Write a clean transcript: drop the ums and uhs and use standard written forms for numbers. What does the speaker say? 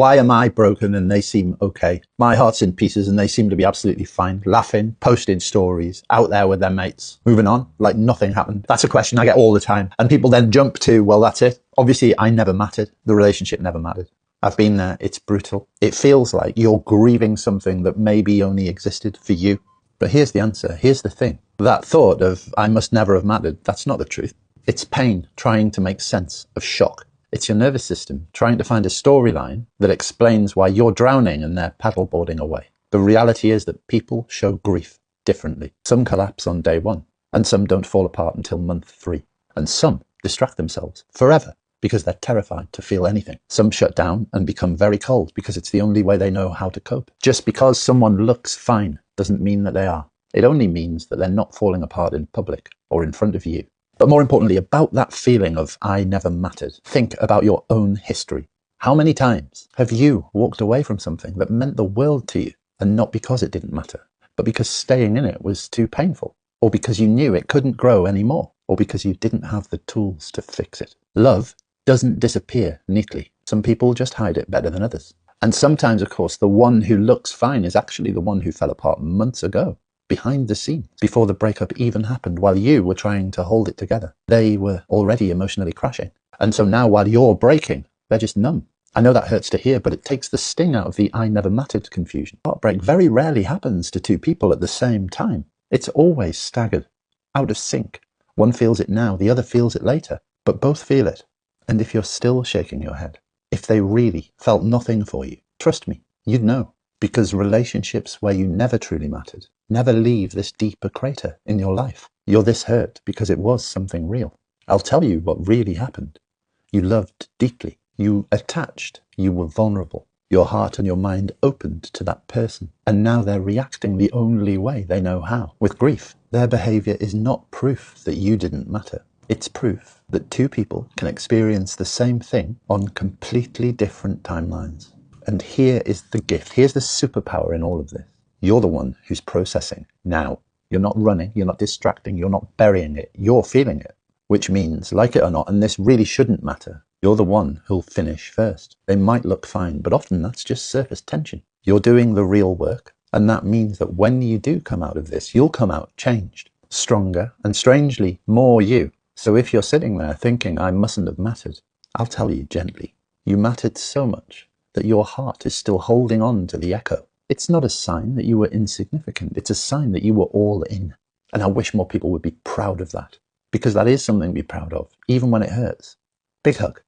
Why am I broken and they seem okay? My heart's in pieces and they seem to be absolutely fine, laughing, posting stories, out there with their mates, moving on like nothing happened. That's a question I get all the time. And people then jump to, well, that's it. Obviously, I never mattered. The relationship never mattered. I've been there. It's brutal. It feels like you're grieving something that maybe only existed for you. But here's the answer. Here's the thing. That thought of, I must never have mattered, that's not the truth. It's pain trying to make sense of shock. It's your nervous system trying to find a storyline that explains why you're drowning and they're paddleboarding away. The reality is that people show grief differently. Some collapse on day 1, and some don't fall apart until month 3. And some distract themselves forever because they're terrified to feel anything. Some shut down and become very cold because it's the only way they know how to cope. Just because someone looks fine doesn't mean that they are. It only means that they're not falling apart in public or in front of you. But more importantly, about that feeling of I never mattered, think about your own history. How many times have you walked away from something that meant the world to you, and not because it didn't matter, but because staying in it was too painful, or because you knew it couldn't grow anymore, or because you didn't have the tools to fix it? Love doesn't disappear neatly. Some people just hide it better than others. And sometimes, of course, the one who looks fine is actually the one who fell apart months ago, behind the scenes, before the breakup even happened, while you were trying to hold it together. They were already emotionally crashing. And so now while you're breaking, they're just numb. I know that hurts to hear, but it takes the sting out of the I never mattered confusion. Heartbreak very rarely happens to two people at the same time. It's always staggered, out of sync. One feels it now, the other feels it later, but both feel it. And if you're still shaking your head, if they really felt nothing for you, trust me, you'd know. Because relationships where you never truly mattered never leave this deeper crater in your life. You're this hurt because it was something real. I'll tell you what really happened. You loved deeply. You attached. You were vulnerable. Your heart and your mind opened to that person. And now they're reacting the only way they know how, with grief. Their behavior is not proof that you didn't matter. It's proof that two people can experience the same thing on completely different timelines. And here is the gift. Here's the superpower in all of this. You're the one who's processing now. You're not running. You're not distracting. You're not burying it. You're feeling it, which means, like it or not, and this really shouldn't matter, you're the one who'll finish first. They might look fine, but often that's just surface tension. You're doing the real work. And that means that when you do come out of this, you'll come out changed, stronger, and strangely more you. So if you're sitting there thinking, I mustn't have mattered, I'll tell you gently, you mattered so much that your heart is still holding on to the echo. It's not a sign that you were insignificant. It's a sign that you were all in. And I wish more people would be proud of that, because that is something to be proud of, even when it hurts. Big hug.